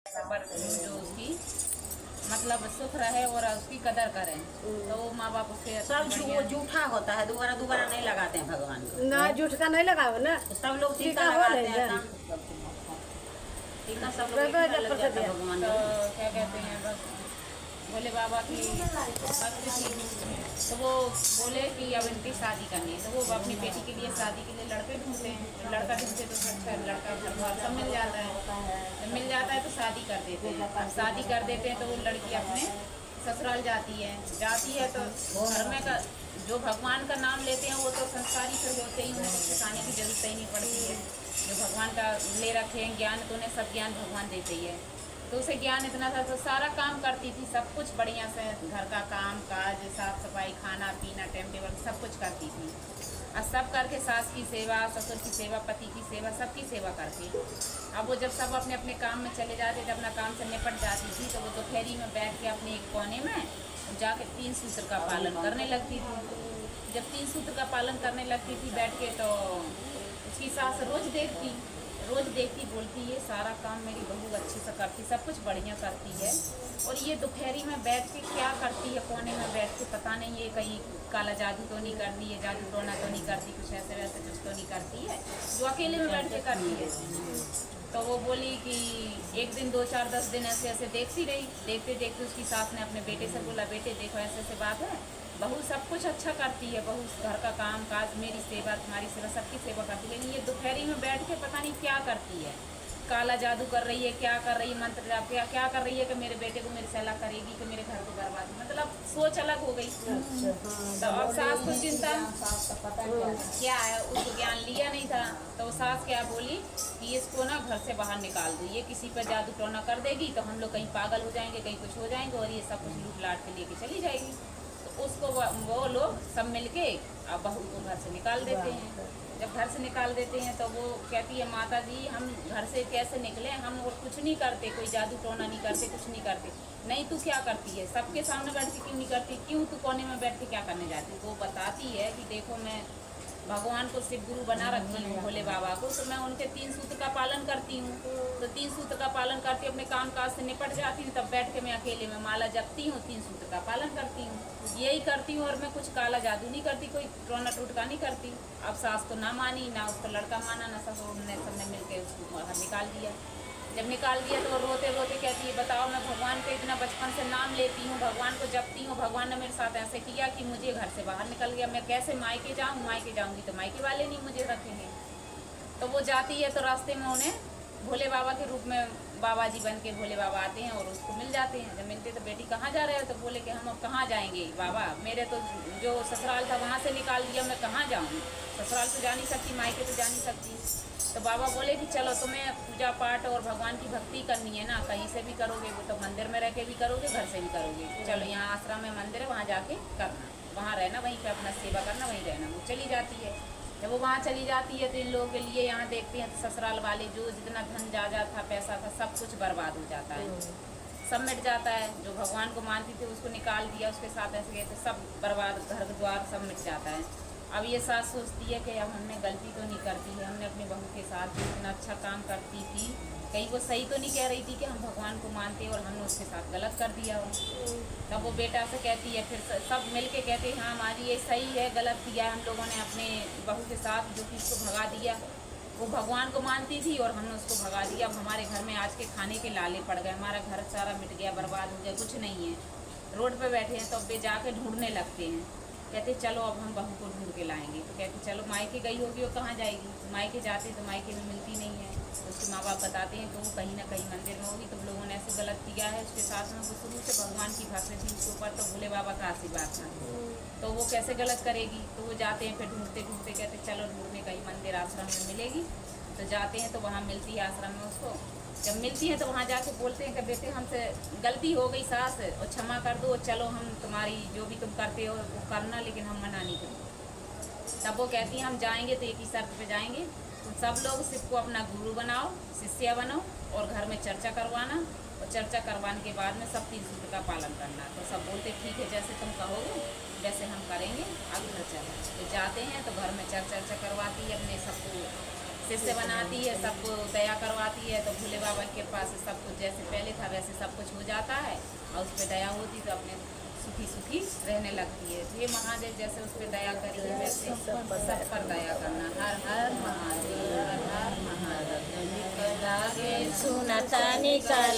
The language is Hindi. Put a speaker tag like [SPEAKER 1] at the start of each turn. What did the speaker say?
[SPEAKER 1] पर जो उसकी मतलब सुख रहे और उसकी कदर करें, तो माँ बाप उससे
[SPEAKER 2] सब झूठा होता है, दोबारा दोबारा नहीं लगाते हैं भगवान को।
[SPEAKER 3] ना झूठ का नहीं लगाओ ना,
[SPEAKER 2] सब लोग टीका लगाते हैं, टीका सब लोग लग जाता है भगवान
[SPEAKER 1] तो
[SPEAKER 2] को।
[SPEAKER 1] क्या कहते हैं बस भोले बाबा की भक्त थी, तो वो बोले कि अब इनकी शादी करनी है, तो वो अपनी बेटी के लिए शादी के लिए लड़के ढूंढते हैं। तो लड़का ढूंढते तो अच्छा लड़का घर द्वार सब मिल जाता है, जब मिल जाता है तो शादी कर देते हैं। अब शादी कर देते हैं तो वो लड़की अपने ससुराल जाती है तो घर में का जो भगवान का नाम लेते हैं वो तो संस्कारी से होते ही, उन्हें कुछ सिखाने की जरूरत ही नहीं पड़ती है। जो भगवान का ले रखे हैं ज्ञान, तो उन्हें सब ज्ञान भगवान देते ही है। तो उसे ज्ञान इतना था तो सारा काम करती थी, सब कुछ बढ़िया से, घर का काम काज, साफ सफाई, खाना पीना, टाइम टेबल सब कुछ करती थी। और सब करके सास की सेवा, ससुर की सेवा, पति की सेवा, सबकी सेवा करती। अब वो जब सब अपने अपने काम में चले जाते थे, अपना काम से निपट जाती थी, तो वो दोपहरी में बैठ के अपने एक कोने में जाके 3 सूत्र का पालन करने लगती थी। जब 3 सूत्र का पालन करने लगती थी बैठ के, तो उसकी सास रोज देखती बोलती ये सारा काम मेरी बहू अच्छे से करती, सब कुछ बढ़िया करती है, और ये दोपहरी में बैठ के क्या करती है, कोने में बैठ के, पता नहीं ये कहीं काला जादू तो नहीं करती है, जादू टोना तो नहीं करती, कुछ ऐसे वैसे कुछ तो नहीं करती है जो अकेले में बैठ के करती है। तो वो बोली कि एक दिन 2 4 10 दिन ऐसे देखती रही। देखते देखते उसकी सास ने अपने बेटे से बोला, बेटे देखो ऐसे ऐसे बात है, बहू सब कुछ अच्छा करती है, बहू घर का काम काज, मेरी सेवा, तुम्हारी सेवा, सबकी सेवा करती है, लेकिन ये दोपहरी में बैठ के पता नहीं क्या करती है, काला जादू कर रही है, क्या कर रही है, मंत्र जाप क्या कर रही है कि मेरे बेटे को मेरी सलाह करेगी कि मेरे घर को बर्बाद, मतलब सोच अलग हो गई। तो अब सास को चिंता क्या है, उसको ज्ञान लिया नहीं था, तो सास क्या बोली कि इसको ना घर से बाहर निकाल दो, ये किसी पर जादू टोना कर देगी तो हम लोग कहीं पागल हो जाएंगे, कहीं कुछ हो जाएंगे, और ये सब कुछ लूट लाट के लेके चली जाएगी। तो उसको वो लोग सब मिलके अब बहू को घर से निकाल देते हैं। जब घर से निकाल देते हैं तो वो कहती है, माता जी हम घर से कैसे निकले, हम और कुछ नहीं करते, कोई जादू टोना नहीं करते, कुछ नहीं करते। नहीं तू क्या करती है, सबके सामने बैठ के क्यों नहीं करती, क्यों तू कोने में बैठ के क्या करने जाती। वो बताती है कि देखो मैं भगवान को शिव गुरु बना रखी हूँ, भोले बाबा को, तो मैं उनके 3 सूत्र का पालन करती हूँ। तो 3 सूत्र का पालन करती हूँ, अपने काम काज से निपट जाती हूँ, तब बैठ के मैं अकेले में माला जपती हूँ, 3 सूत्र का पालन करती हूँ, यही करती हूँ, और मैं कुछ काला जादू नहीं करती, कोई टोना टोटका नहीं करती। अब सास तो ना मानी, ना उसका लड़का माना, ना ससुर ने, सबने मिलकर उसको बाहर निकाल दिया। जब निकाल दिया तो रोते रोते कहती है, बताओ मैं भगवान का इतना बचपन से नाम लेती हूँ, भगवान को जपती हूँ, भगवान ने मेरे साथ ऐसे किया कि मुझे घर से बाहर निकल गया, मैं कैसे मायके जाऊँ, मायके जाऊँगी तो मायके वाले नहीं मुझे रखेंगे। तो वो जाती है तो रास्ते में उन्हें भोले बाबा के रूप में बाबा जी बन के भोले बाबा आते हैं और उसको मिल जाते हैं। जब मिलते तो बेटी कहाँ जा रहे हो, तो बोले कि हम अब कहाँ जाएंगे बाबा, मेरे तो जो ससुराल था वहाँ से निकाल दिया, मैं कहाँ जाऊँ, ससुराल तो जा नहीं सकती, मायके तो जा नहीं सकती। तो बाबा बोले कि चलो तुम्हें पूजा पाठ और भगवान की भक्ति करनी है ना, कहीं से भी करोगे, वो तो मंदिर में रह के भी करोगे, घर से भी करोगे, चलो यहाँ आश्रम में मंदिर है, वहाँ जाके करना, वहाँ रहना, वहीं पे अपना सेवा करना, वहीं रहना। वो चली जाती है। जब वो वहाँ चली जाती है तो इन लोगों के लिए यहाँ देखते हैं तो ससुराल वाले जो जितना धन जायदाद था, पैसा था, सब कुछ बर्बाद हो जाता है, सब मिट जाता है। जो भगवान को मानती थी उसको निकाल दिया, उसके साथ ऐसे गए थे, सब बर्बाद, घर द्वार सब मिट जाता है। अब ये सास सोचती है कि अब हमने गलती तो नहीं करती है, हमने अपनी बहू के साथ भी इतना अच्छा काम करती थी, कहीं वो सही तो नहीं कह रही थी कि हम भगवान को मानते और हमने उसके साथ गलत कर दिया हो। तब वो बेटा से कहती है, फिर सब मिल के कहते हैं हाँ हमारी ये सही है, गलत किया है हम लोगों ने अपने बहू के साथ, जो कि उसको भगा दिया। वो भगवान को मानती थी और हमने उसको भगा दिया। अब हमारे घर में आज के खाने के लाले पड़ गए, हमारा घर सारा मिट गया, बर्बाद हो गया, कुछ नहीं है, रोड पे बैठे हैं। तो अब वे जाके ढूंढने लगते हैं, कहते चलो अब हम बहू को ढूंढ के लाएंगे। तो कहते चलो मायके गई होगी, वो कहाँ जाएगी, मायके जाते तो मायके में मिलती नहीं है। तो उसके माँ बाप बताते हैं तो वो कहीं ना कहीं मंदिर में होगी, तो लोगों ने ऐसे गलत किया है उसके साथ में, वो शुरू से भगवान की भक्ति थी, उसके ऊपर तो भोले बाबा का आशीर्वाद था, तो वो कैसे गलत करेगी। तो वो जाते हैं, फिर ढूंढते ढूंढते कहते चलो ढूंढने कहीं मंदिर आश्रम में मिलेगी। तो जाते हैं तो वहाँ मिलती है आश्रम में उसको। जब मिलती है तो वहाँ जाके बोलते हैं कि बेटे हमसे गलती हो गई सास, और क्षमा कर दो, चलो हम तुम्हारी जो भी तुम करते हो वो करना, लेकिन हम मना नहीं करेंगे। तब वो कहती है हम जाएंगे तो एक ही शर्त पे जाएंगे, तुम सब लोग शिव को अपना गुरु बनाओ, शिष्या बनो, और घर में चर्चा करवाना, और चर्चा करवाने के बाद में सब 3 सूत्र का पालन करना। तो सब बोलते ठीक है, जैसे तुम कहोगे वैसे हम करेंगे, अब घर चलो। तो जाते हैं तो घर में चर्चा करवाती है, अपने सबको शिष्य बनाती है, सबको दया करवाती है। तो भोले बाबा के पास सब कुछ जैसे पहले वैसे सब कुछ हो जाता है और उस पर दया होती तो अपने सुखी सुखी रहने लगती है। ये महादेव जैसे उस पर दया करी है वैसे सब पर दया करना। हर हर महादेव, हर हर महादेव।
[SPEAKER 2] सुनता निकल